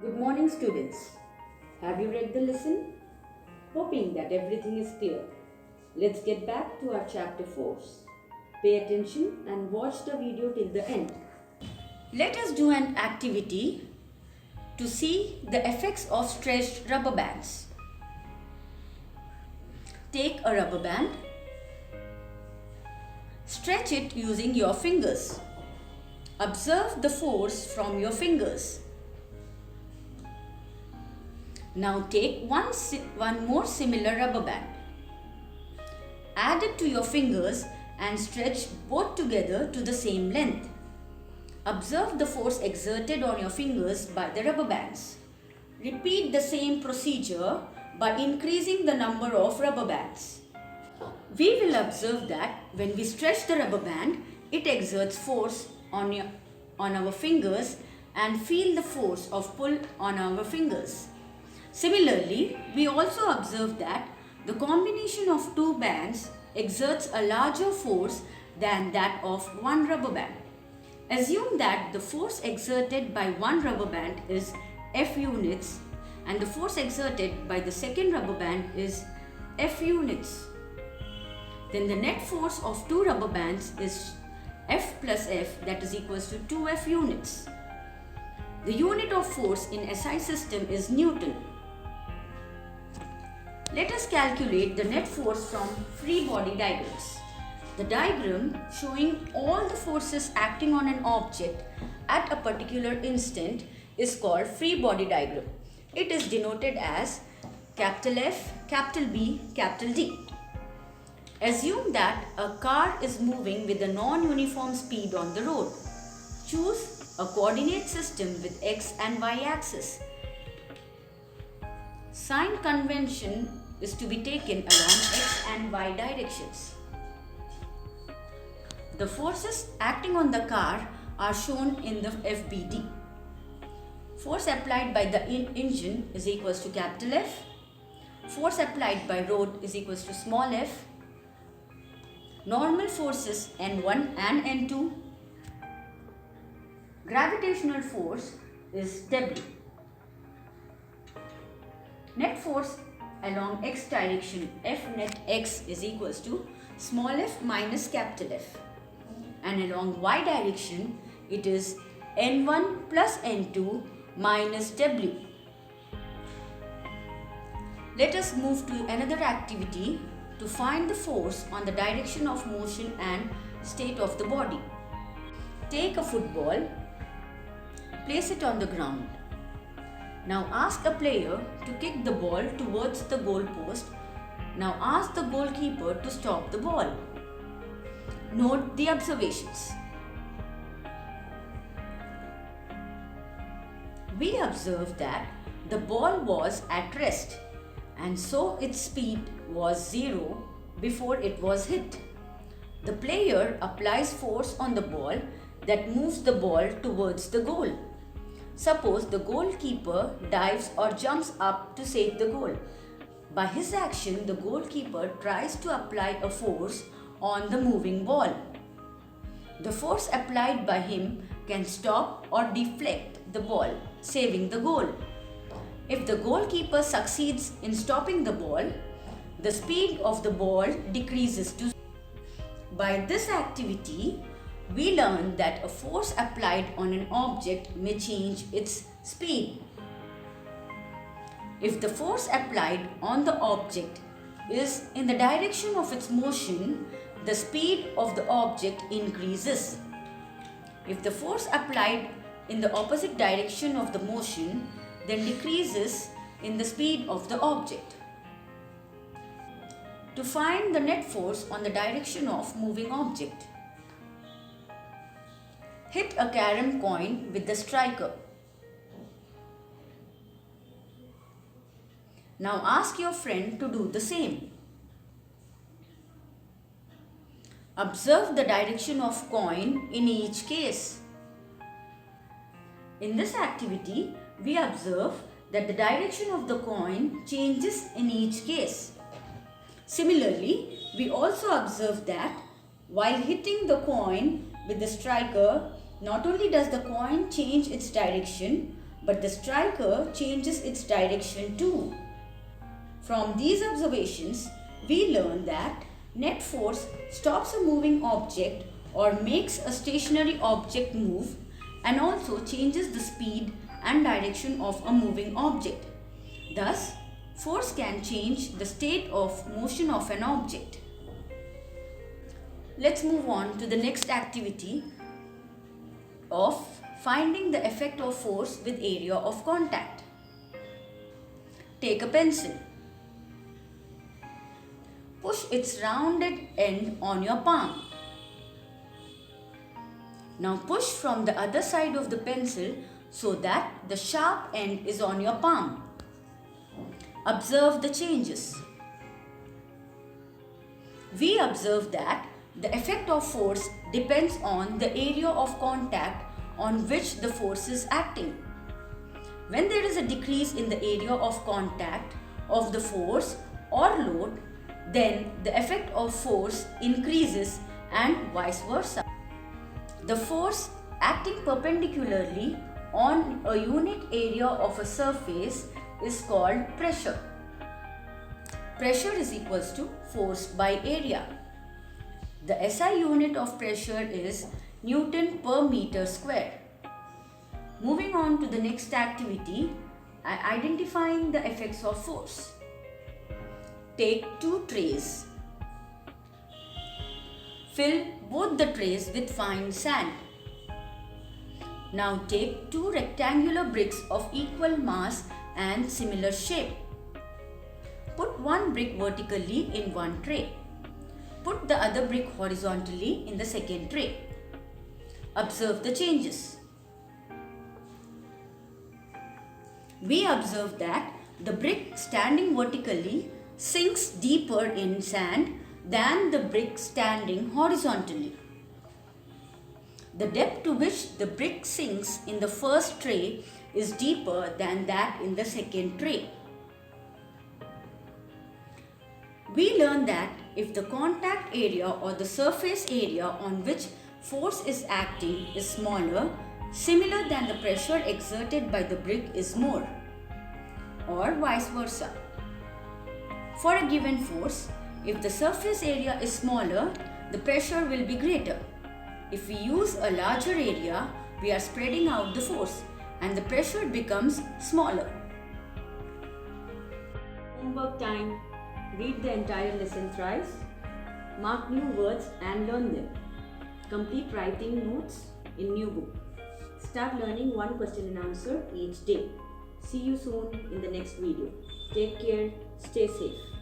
Good morning, students. Have you read the lesson? Hoping that everything is clear. Let's get back to our chapter 4. Pay attention and watch the video till the end. Let us do an activity to see the effects of stretched rubber bands. Take a rubber band. Stretch it using your fingers. Observe the force from your fingers. Now take one more similar rubber band. Add it to your fingers and stretch both together to the same length. Observe the force exerted on your fingers by the rubber bands. Repeat the same procedure by increasing the number of rubber bands. We will observe that when we stretch the rubber band, it exerts force on our fingers and feel the force of pull on our fingers. Similarly, we also observe that the combination of two bands exerts a larger force than that of one rubber band. Assume that the force exerted by one rubber band is F units and the force exerted by the second rubber band is F units. Then the net force of two rubber bands is F plus F, that is equals to 2F units. The unit of force in SI system is Newton. Let us calculate the net force from free body diagrams. The diagram showing all the forces acting on an object at a particular instant is called free body diagram. It is denoted as capital F, capital B, capital D. Assume that a car is moving with a non-uniform speed on the road. Choose a coordinate system with X and Y axis. Sign convention is to be taken along X and Y directions. The forces acting on the car are shown in the FBD. Force applied by the engine is equals to capital F. Force applied by road is equals to small f. Normal forces N1 and N2. Gravitational force is W. Net force along x direction F net x is equals to small f minus capital F. And along y direction it is N1 plus N2 minus W. Let us move to another activity to find the force on the direction of motion and state of the body. Take a football, place it on the ground. Now ask a player to kick the ball towards the goal post. Now ask the goalkeeper to stop the ball. Note the observations. We observe that the ball was at rest and so its speed was 0 before it was hit. The player applies force on the ball that moves the ball towards the goal. Suppose the goalkeeper dives or jumps up to save the goal. By his action, the goalkeeper tries to apply a force on the moving ball. The force applied by him can stop or deflect the ball, saving the goal. If the goalkeeper succeeds in stopping the ball, the speed of the ball decreases to 0. By this activity, we learn that a force applied on an object may change its speed. If the force applied on the object is in the direction of its motion, the speed of the object increases. If the force applied in the opposite direction of the motion, then decreases in the speed of the object. To find the net force on the direction of moving object, hit a carom coin with the striker. Now ask your friend to do the same. Observe the direction of coin in each case. In this activity, we observe that the direction of the coin changes in each case. Similarly, we also observe that while hitting the coin with the striker, not only does the coin change its direction, but the striker changes its direction too. From these observations, we learn that net force stops a moving object or makes a stationary object move and also changes the speed and direction of a moving object. Thus, force can change the state of motion of an object. Let's move on to the next activity of finding the effect of force with area of contact. Take a pencil. Push its rounded end on your palm. Now push from the other side of the pencil so that the sharp end is on your palm. Observe the changes. We observe that the effect of force depends on the area of contact on which the force is acting. When there is a decrease in the area of contact of the force or load, then the effect of force increases and vice versa. The force acting perpendicularly on a unit area of a surface is called pressure. Pressure is equals to force by area. The SI unit of pressure is Newton per meter square. Moving on to the next activity, identifying the effects of force. Take two trays. Fill both the trays with fine sand. Now take two rectangular bricks of equal mass and similar shape. Put one brick vertically in one tray. Put the other brick horizontally in the second tray. Observe the changes. We observe that the brick standing vertically sinks deeper in sand than the brick standing horizontally. The depth to which the brick sinks in the first tray is deeper than that in the second tray. We learn that if the contact area or the surface area on which force is acting is smaller, similar than the pressure exerted by the brick is more, or vice versa. For a given force, if the surface area is smaller, the pressure will be greater. If we use a larger area, we are spreading out the force and the pressure becomes smaller. Homework time. Read the entire lesson thrice. Mark new words and learn them. Complete writing notes in new book. Start learning one question and answer each day. See you soon in the next video. Take care. Stay safe.